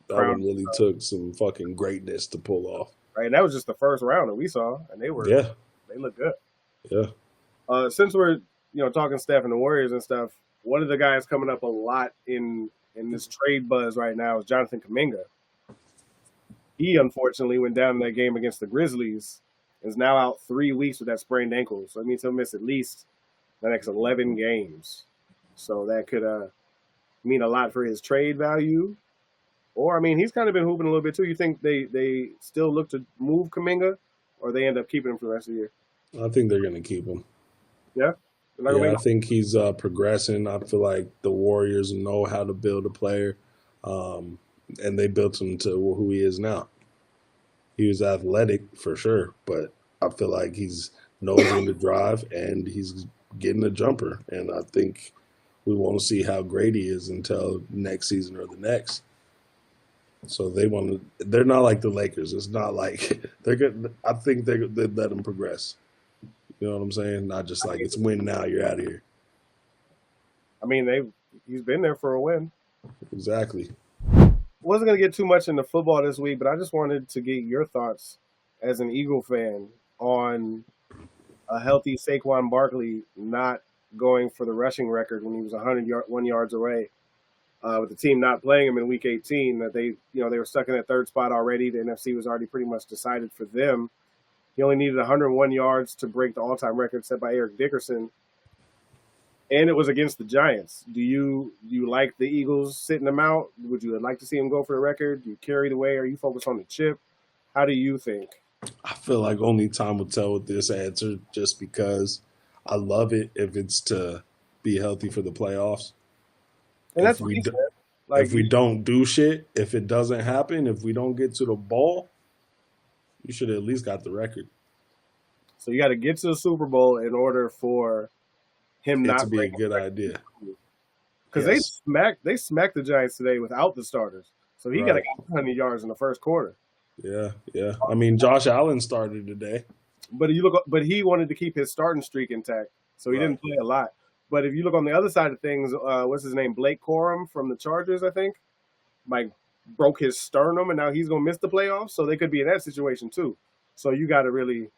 that crown. one really took some fucking greatness to pull off. Right, and that was just the first round that we saw, and Yeah, they look good. yeah. Since we're talking Steph and the Warriors and stuff, one of the guys coming up a lot in this trade buzz right now is Jonathan Kuminga. He unfortunately went down in that game against the Grizzlies. Is now out 3 weeks with that sprained ankle, so it means he'll miss at least the next 11 games. So that could mean a lot for his trade value. Or I mean, he's kind of been hooping a little bit too. You think they still look to move Kuminga, or they end up keeping him for the rest of the year? I think they're gonna keep him. Yeah, they're not gonna Yeah, make I think he's progressing. I feel like the Warriors know how to build a player, um, and they built him to who he is now. He was athletic for sure, but I feel like he's knows when to drive and he's getting a jumper. And I think we won't see how great he is until next season or the next. So they want to. They're not like the Lakers. It's not like they're good. I think they let him progress. You know what I'm saying? Not just like it's win now. You're out of here. I mean, he's been there for a win. Exactly. Wasn't gonna get too much into football this week, but I just wanted to get your thoughts as an Eagle fan on a healthy Saquon Barkley not going for the rushing record when he was 101 yards away. With the team not playing him in Week 18, that they were stuck in that third spot already. The NFC was already pretty much decided for them. He only needed 101 yards to break the all-time record set by Eric Dickerson, and it was against the Giants. Do you like the Eagles sitting them out? Would you like to see them go for the record? Do you carry the way? Are you focused on the chip? How do you think? I feel like only time will tell with this answer, just because I love it if it's to be healthy for the playoffs. And that's If what we he do, said. Like, if we don't do shit, if it doesn't happen, if we don't get to the ball, you should have at least got the record. so you got to get to the Super Bowl in order for him It to not be a breaking good the record. idea. Because Yes. they smacked the Giants today without the starters. So he got to Right. get 100 yards in the first quarter. Yeah. Yeah. I mean, Josh Allen started today. But he wanted to keep his starting streak intact, so he Right. didn't play a lot. But if you look on the other side of things, what's his name? Blake Corum from the Chargers, I think, like broke his sternum, and now he's gonna miss the playoffs. So they could be in that situation too. So you got to really,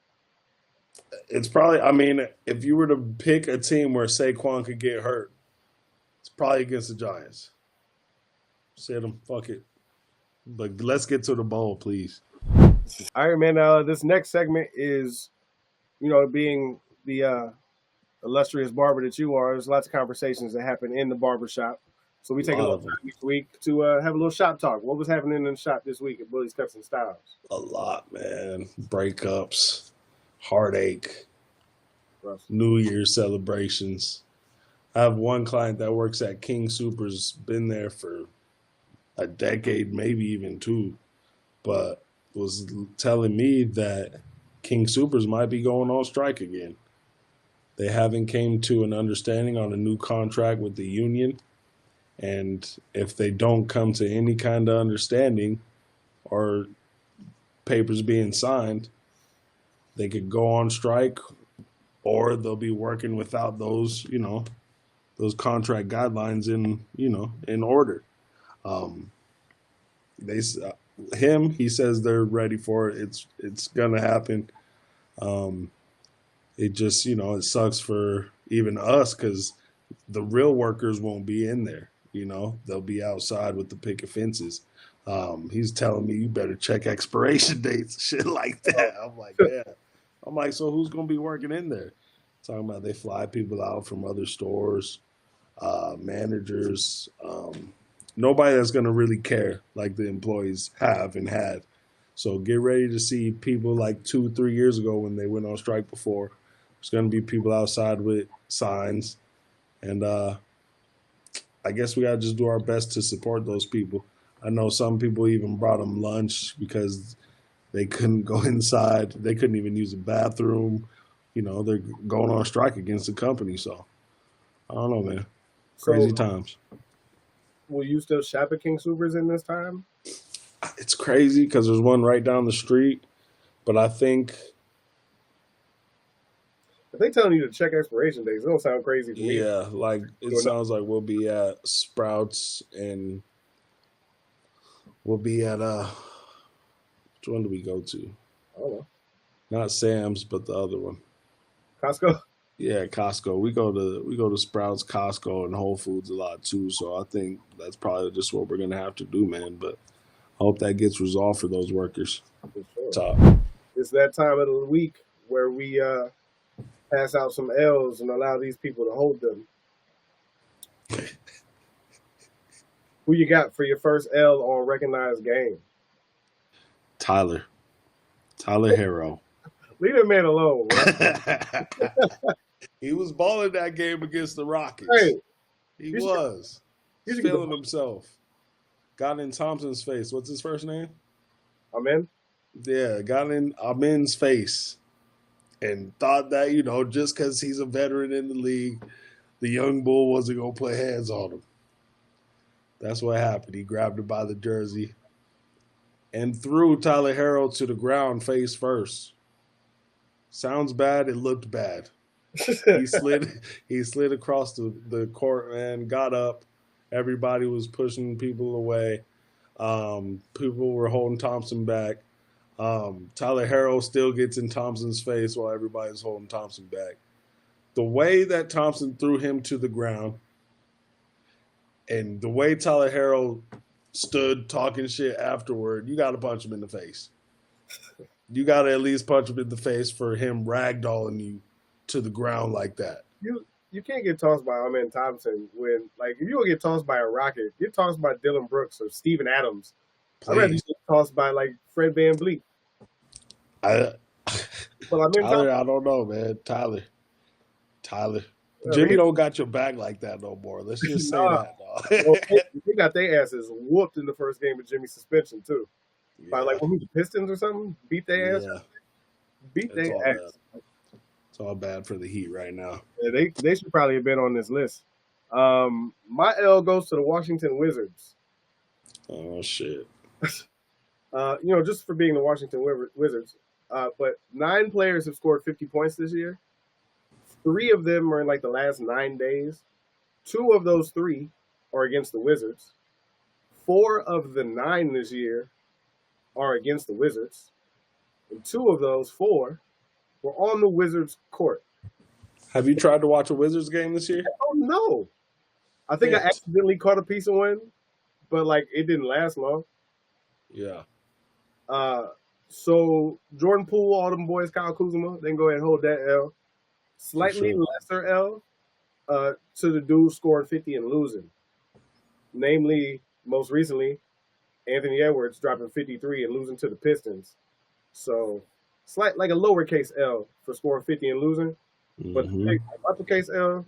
It's probably. I mean, if you were to pick a team where Saquon could get hurt, it's probably against the Giants. Said them. Fuck it. But let's get to the bowl, please. all right, man. This next segment is, being the illustrious barber that you are. There's lots of conversations that happen in the barber shop. So we A take a lot little of them. time each week to have a little shop talk. What was happening in the shop this week at Bully's Cuts and Styles? A lot, man. Breakups, heartache, Russ? New Year's celebrations. I have one client that works at King Super's, been there for a decade, maybe even two, but was telling me that King Supers might be going on strike again. They haven't came to an understanding on a new contract with the union, and if they don't come to any kind of understanding or papers being signed, they could go on strike, or they'll be working without those contract guidelines in order. Um, they him he says they're ready for it. It's gonna happen. Um, it just it sucks for even us because the real workers won't be in there. They'll be outside with the picket fences. He's telling me you better check expiration dates, shit like that. I'm like, yeah. I'm like, so who's gonna be working in there? Talking about they fly people out from other stores, managers, nobody that's gonna really care like the employees have and had. So get ready to see people like 2, 3 years ago when they went on strike before. There's gonna be people outside with signs, and I guess we gotta just do our best to support those people. I know some people even brought them lunch because they couldn't go inside. They couldn't even use the bathroom. You know, they're going on strike against the company. So I don't know, man. So, Crazy times. will you still shop at King Supers in this time? It's crazy because there's one right down the street, but I think, If they telling you to check expiration dates, it don't sound crazy to me. yeah, like it sounds like we'll be at Sprouts and we'll be at which one do we go to? I don't know. Not Sam's, but the other one. Costco. Yeah, Costco. We go to Sprouts, Costco, and Whole Foods a lot too. So I think that's probably just what we're gonna have to do, man. But I hope that gets resolved for those workers. For sure. Top. It's that time of the week where we pass out some L's and allow these people to hold them. Who you got for your first L on recognized game? Tyler. Tyler Harrow. Leave that man alone, bro. He was balling that game against the Rockets. Hey, He you should, was. you He's should get feeling the himself. Got in Thompson's face. What's his first name? I'm in. Yeah, got in Amin's face and thought that, just because he's a veteran in the league, the young bull wasn't going to put hands on him. That's what happened. He grabbed him by the jersey and threw Tyler Harrow to the ground face first. Sounds bad. It looked bad. He slid he slid across the court and got up. Everybody was pushing people away. People were holding Thompson back. Tyler Harrow still gets in Thompson's face while everybody's holding Thompson back. The way that Thompson threw him to the ground and the way Tyler Harrow stood talking shit afterward, you got to punch him in the face. You got to at least punch him in the face for him ragdolling you to the ground like that. You can't get tossed by Amen Thompson when if you gonna get tossed by a Rocket, get tossed by Dylan Brooks or Steven Adams. I'd rather you Please. get tossed by Fred Van Vliet. I, But Amen Tyler, Thompson, I don't know, man. Tyler. Jimmy don't got your back like that no more. Let's just say nah, that, well, dog. they got their asses whooped in the first game of Jimmy's suspension too. By Yeah, what, the Pistons or something, beat their ass, yeah. beat It's their all bad. ass. It's all bad for the Heat right now. Yeah, they should probably have been on this list. My L goes to the Washington Wizards. Oh shit. Just for being the Washington Wizards. But 9 players have scored 50 points this year. 3 of them are in the last 9 days. 2 of those 3 are against the Wizards. 4 of the 9 this year are against the Wizards. And 2 of those 4 were on the Wizards court. Have you tried to watch a Wizards game this year? Oh no. I think I Can't. accidentally caught a piece of one, but it didn't last long. Yeah. So Jordan Poole, all them boys, Kyle Kuzma, then go ahead and hold that L. Slightly sure. lesser L to the dude scoring 50 and losing. Namely, most recently, Anthony Edwards dropping 53 and losing to the Pistons. So a lowercase L for scoring 50 and losing. But the big uppercase L,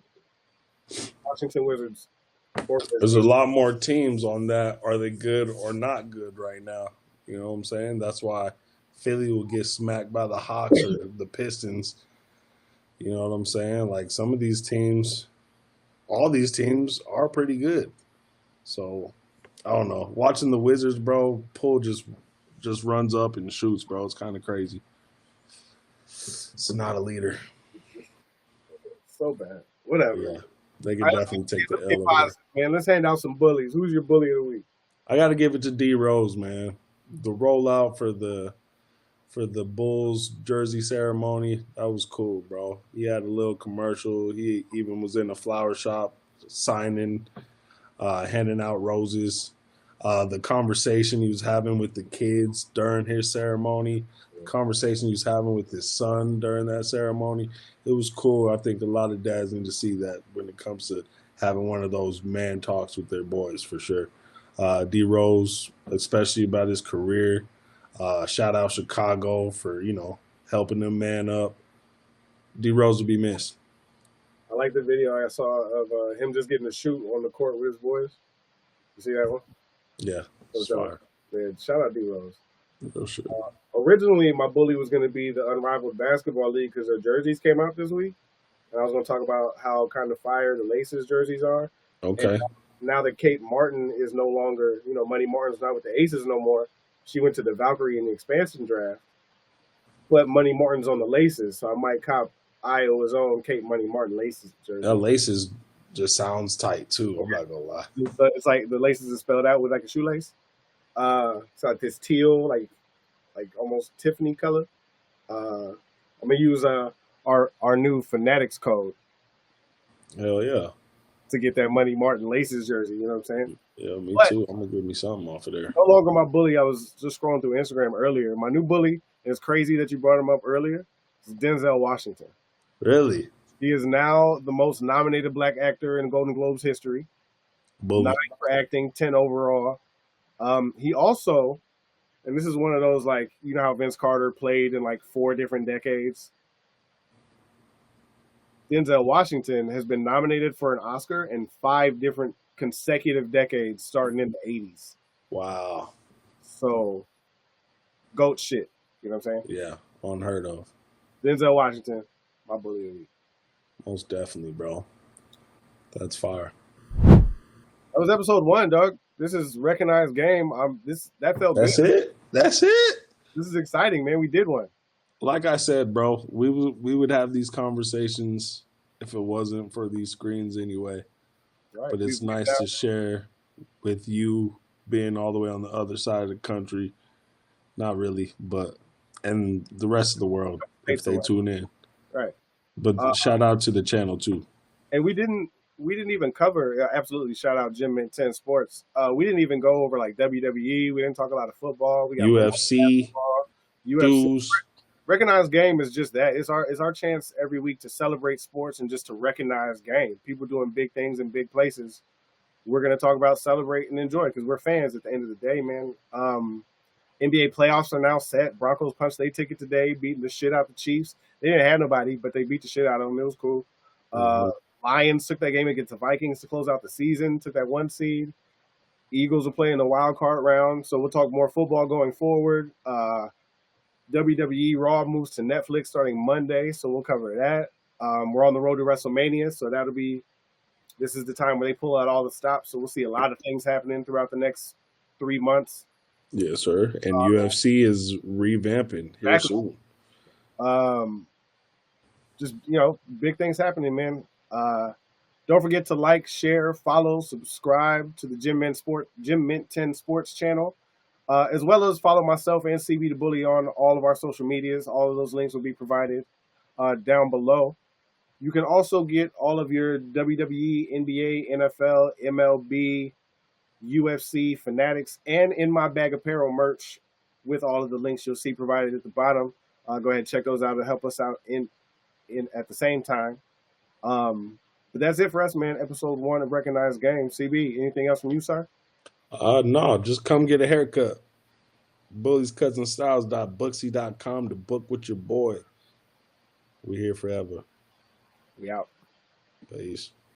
Washington Wizards. There's a lot more teams on that. Are they good or not good right now? You know what I'm saying? That's why Philly will get smacked by the Hawks or the Pistons. You know what I'm saying? Like some of these teams, all these teams are pretty good. So I don't know. Watching the Wizards, bro, Poole just runs up and shoots, bro. It's kind of crazy. It's not a leader. So bad. Whatever. Yeah, they can definitely take the Let's be L over positive, there. man. Let's hand out some bullies. Who's your bully of the week? I got to give it to D Rose, man. The rollout for the Bulls jersey ceremony, that was cool, bro. He had a little commercial. He even was in a flower shop signing, handing out roses. The conversation he was having with the kids during his ceremony, the conversation he was having with his son during that ceremony, it was cool. I think a lot of dads need to see that when it comes to having one of those man talks with their boys, for sure. D Rose, especially about his career. Shout out Chicago for helping them man up. D Rose will be missed. I like the video I saw of him just getting a shoot on the court with his boys. You see that one? Yeah, That it's was dope. fire. Man, shout out D-Rose. Real shit. Originally, my bully was going to be the Unrivaled Basketball League because their jerseys came out this week. And I was going to talk about how kind of fire the Laces jerseys are. And Okay. now that Kate Martin is no longer, Money Martin's not with the Aces no more, she went to the Valkyrie in the expansion draft. But Money Martin's on the Laces, so I might cop Iowa's own Kate Money Martin Laces jersey. That laces just sounds tight too. I'm not gonna lie. So it's like the laces is spelled out with like a shoelace. It's like this teal, like almost Tiffany color. I'm gonna use our new Fanatics code Hell yeah. to get that Money Martin Laces jersey. You know what I'm saying? Yeah, me But too. I'm gonna give me something off of there. no longer my bully. I was just scrolling through Instagram earlier. My new bully, and it's crazy that you brought him up earlier, is Denzel Washington. Really? He is now the most nominated black actor in Golden Globes history. Bully. 9 for acting, 10 overall. He also, and this is one of those like, you know how Vince Carter played in like 4 different decades. Denzel Washington has been nominated for an Oscar in 5 different consecutive decades, starting in the 80s. Wow. So, GOAT shit. You know what I'm saying? Yeah. Unheard of. Denzel Washington, my bully of the week. Most definitely, bro. That's fire. That was episode 1, dog. This is recognized game. That felt That's good. it. That's it. This is exciting, man. We did one. Like I said, bro, we would have these conversations if it wasn't for these screens anyway. Right. But it's nice to share with you being all the way on the other side of the country. Not really, but and the rest of the world if they tune in. Right. But shout out to the channel too. And we didn't even cover absolutely shout out Gym Mint 10 Sports. We didn't even go over like WWE. We didn't talk a lot of football. We got UFC, dudes. Recognized game is just that. It's our chance every week to celebrate sports and just to recognize game. People doing big things in big places. We're gonna talk about, celebrate, and enjoy because we're fans at the end of the day, man. NBA playoffs are now set. Broncos punched their ticket today, beating the shit out the Chiefs. They didn't have nobody, but they beat the shit out of them. It was cool. Lions took that game against the Vikings to close out the season, took that 1 seed. Eagles are playing the wild card round, so we'll talk more football going forward. WWE Raw moves to Netflix starting Monday, so we'll cover that. We're on the road to WrestleMania, so this is the time where they pull out all the stops, so we'll see a lot of things happening throughout the next 3 months. Yes, sir. And UFC is revamping here soon. Just, big things happening, man. Don't forget to like, share, follow, subscribe to the Gym Mint 10 Sports channel, as well as follow myself and CB the Bully on all of our social medias. All of those links will be provided down below. You can also get all of your WWE, NBA, NFL, MLB, UFC, Fanatics, and In My Bag Apparel merch with all of the links you'll see provided at the bottom. Go ahead and check those out to help us out in at the same time. But that's it for us, man. Episode 1 of Recognized Game. CB, anything else from you, sir? No, just come get a haircut. BullysCousinStyles.booksy.com to book with your boy. We here forever. We out. Peace.